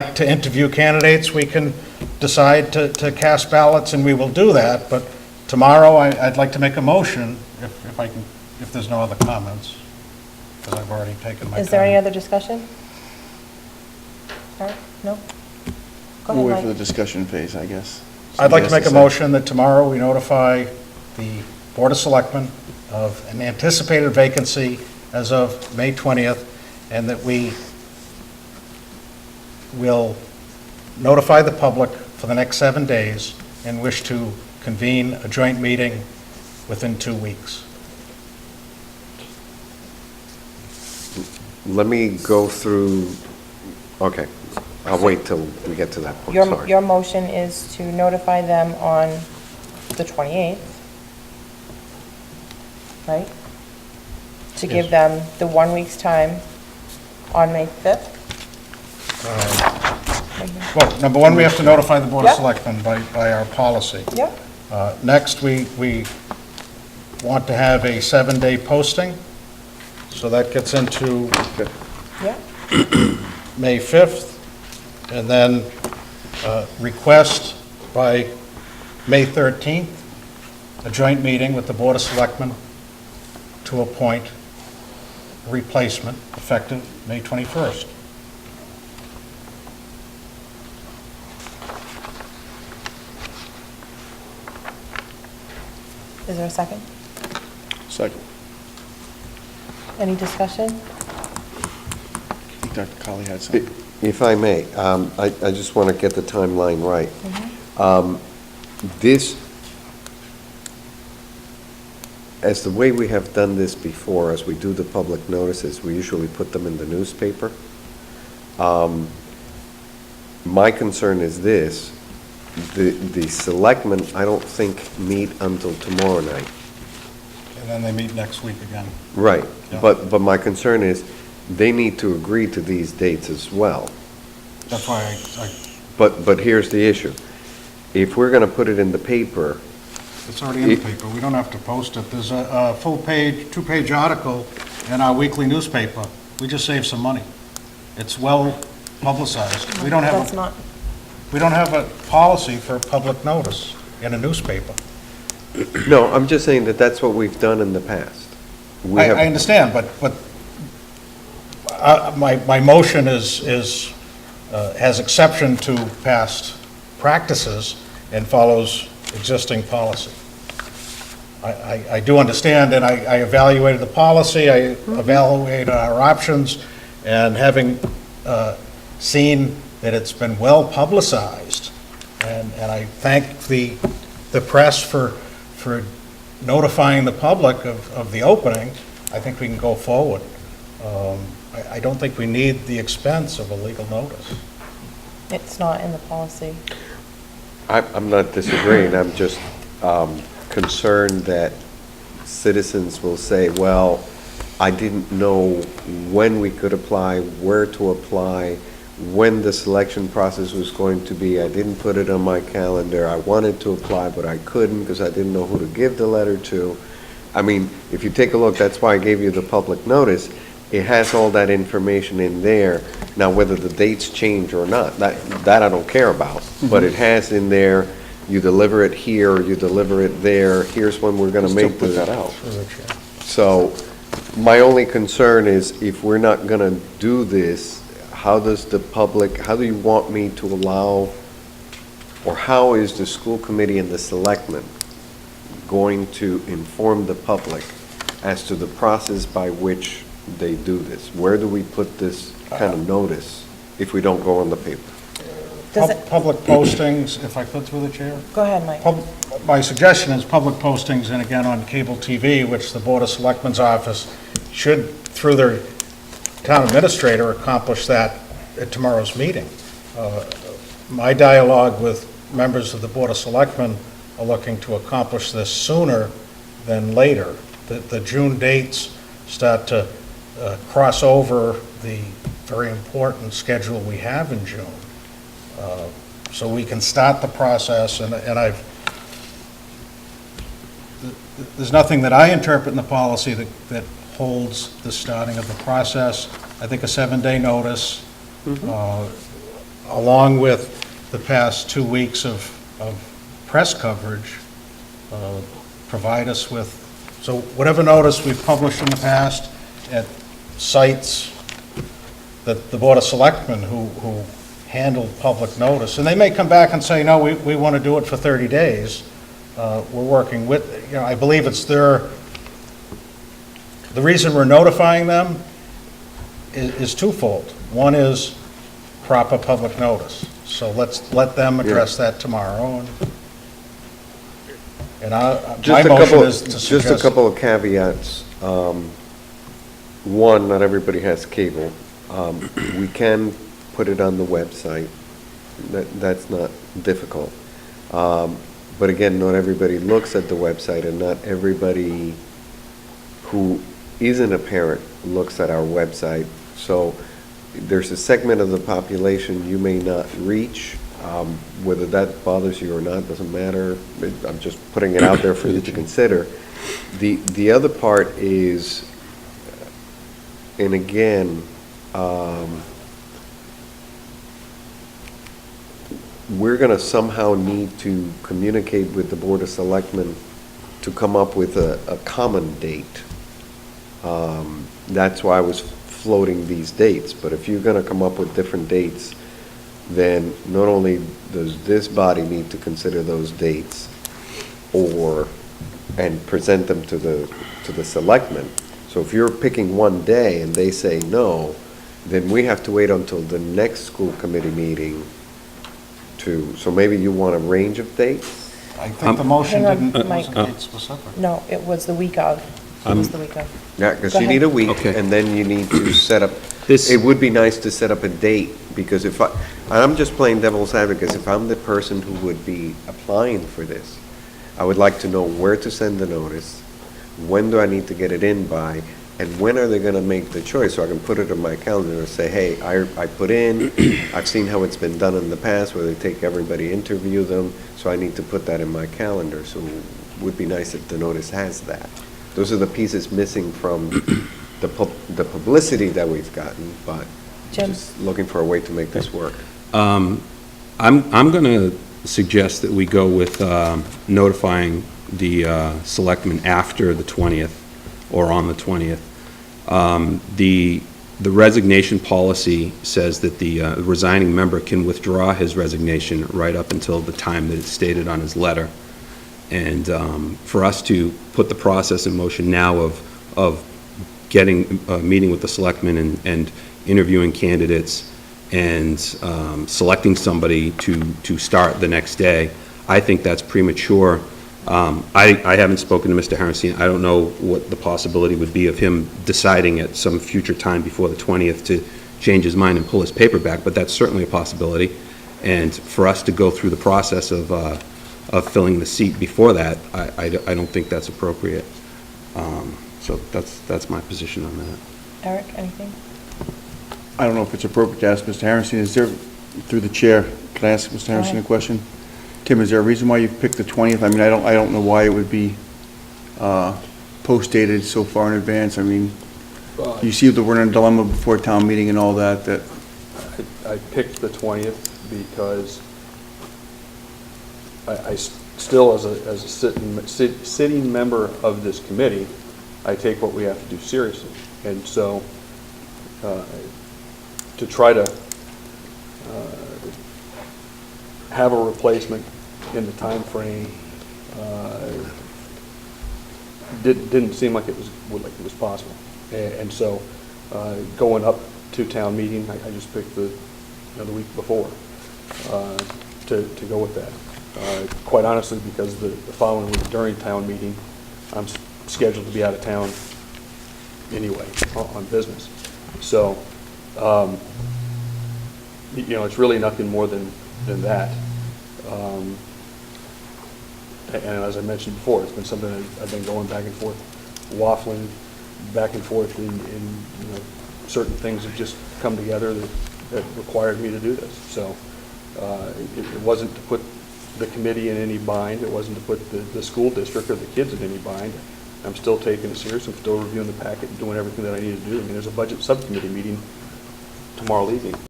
to interview candidates, we can decide to cast ballots, and we will do that. But tomorrow, I'd like to make a motion, if I can, if there's no other comments, because I've already taken my time. Is there any other discussion? All right, no? Go We'll wait ahead, for the Mike. discussion phase, I guess. I'd like to Somebody make has a say. motion that tomorrow we notify the Board of Selectmen of an anticipated vacancy as of May 20th, and that we will notify the public for the next 7 days and wish to convene a joint meeting within 2 weeks. Let me go through, okay, I'll wait till we get to that point, Your sorry. motion is to notify them on the 28th, right? To give Yes. them the 1 week's time on May 5th? Well, number one, we have to notify the Board of Yep. Selectmen by our policy. Yep, Next, we want to have a 7-day posting, so that gets into yep, May 5th, and then request by May 13th, a joint meeting with the Board of Selectmen to appoint a replacement effective May 21st. is there a second? Second. Any discussion? I think Dr. Colley had something. If I may, I just want to get the timeline right. This, as the way we have done this before, as we do the public notices, we usually put them in the newspaper. My concern is this, the selectmen, I don't think, meet until tomorrow night. And then they meet next week again. Right, Yeah. but my concern is, they need to agree to these dates as well. That's why I But here's the issue. If we're going to put it in the paper, it's already in the paper, we don't have to post it. There's a full-page, 2-page article in our weekly newspaper. We just saved some money. It's well publicized. We don't That's have, not, we don't have a policy for public notice in a newspaper. no, I'm just saying that that's what we've done in the past. We I have, understand, but my motion has exception to past practices and follows existing policy. I do understand, and I evaluated the policy, I evaluated our options, and having seen that it's been well publicized, and I thank the press for notifying the public of the opening, I think we can go forward. I don't think we need the expense of a legal notice. it's not in the policy. I'm not disagreeing, I'm just concerned that citizens will say, well, I didn't know when we could apply, where to apply, when the selection process was going to be. I didn't put it on my calendar. I wanted to apply, but I couldn't because I didn't know who to give the letter to. I mean, if you take a look, that's why I gave you the public notice. It has all that information in there. Now, whether the dates change or not, that I don't care about. But it has in there, you deliver it here, you deliver it there, here's when we're going to Still make put the... that out. Through the chair. So, my only concern is if we're not going to do this, how does the public, how do you want me to allow, or how is the school committee and the selectmen going to inform the public as to the process by which they do this? Where do we put this kind of notice if we don't go on the paper? Does it, Public postings, if I could through the chair. go ahead, Mike. My suggestion is public postings, and again on cable TV, which the Board of Selectmen's office should, through their town administrator, accomplish that at tomorrow's meeting. My dialogue with members of the Board of Selectmen are looking to accomplish this sooner than later. The June dates start to cross over the very important schedule we have in June. So we can start the process, and there's nothing that I interpret in the policy that holds the starting of the process. I think a 7-day notice along with the past 2 weeks of press coverage, provide us with, so whatever notice we've published in the past at sites that the Board of Selectmen who handled public notice, and they may come back and say, no, we want to do it for 30 days. We're working with, I believe it's the reason we're notifying them is twofold. One is proper public notice. So let's let them address that tomorrow. And my motion is to suggest... Just a couple of caveats. One, not everybody has cable. We can put it on the website. That's not difficult. But again, not everybody looks at the website, and not everybody who isn't a parent looks at our website. So there's a segment of the population you may not reach. Whether that bothers you or not doesn't matter. I'm just putting it out there for you to consider. The other part is, and again, we're going to somehow need to communicate with the Board of Selectmen to come up with a common date. That's why I was floating these dates. But if you're going to come up with different dates, then not only does this body need to consider those dates and present them to the selectmen. So if you're picking one day and they say no, then we have to wait until the next school committee meeting so maybe you want a range of dates? I think the motion Hang on, wasn't Mike. date specific. No, it was the week of. It was the week of. Yeah, because Go you need a ahead. week, Okay. and then you need to set up, This- it would be nice to set up a date, because and I'm just playing devil's advocate, if I'm the person who would be applying for this, I would like to know where to send the notice, when do I need to get it in by, and when are they going to make the choice, so I can put it on my calendar and say, hey, I put in, I've seen how it's been done in the past, where they take everybody, interview them, so I need to put that in my calendar, so it would be nice if the notice has that. Those are the pieces missing from the publicity that we've gotten, but Jim? just looking for a way to make this work. I'm going to suggest that we go with notifying the selectmen after the 20th or on the 20th. The resignation policy says that the resigning member can withdraw his resignation right up until the time that it's stated on his letter. And for us to put the process in motion now of getting a meeting with the selectmen and interviewing candidates and selecting somebody to start the next day, I think that's premature. I haven't spoken to Mr. Harrison. I don't know what the possibility would be of him deciding at some future time before the 20th to change his mind and pull his paper back, but that's certainly a possibility. And for us to go through the process of filling the seat before that, I don't think that's appropriate. So that's my position on that. Eric, anything? I don't know if it's appropriate to ask Mr. Harrison, is there, through the chair, can I ask Mr. Harrison a ahead. question? Tim, is there a reason why you picked the 20th? I mean, I don't know why it would be post-dated so far in advance. I mean, you see that we're in a dilemma before town meeting and all that, I picked the 20th because I still, as a sitting member of this committee, I take what we have to do seriously. And so to try to have a replacement in the time frame didn't seem like it was possible. And so going up to town meeting, I just picked the week before to go with that. Quite honestly, because the following week during town meeting, I'm scheduled to be out of town anyway on business. So, it's really nothing more than that. And as I mentioned before, it's been something that I've been going back and forth, waffling back and forth in certain things have just come together that required me to do this. So it wasn't to put the committee in any bind. It wasn't to put the school district or the kids in any bind. I'm still taking it serious. I'm still reviewing the packet and doing everything that I need to do. I mean, there's a budget subcommittee meeting tomorrow evening.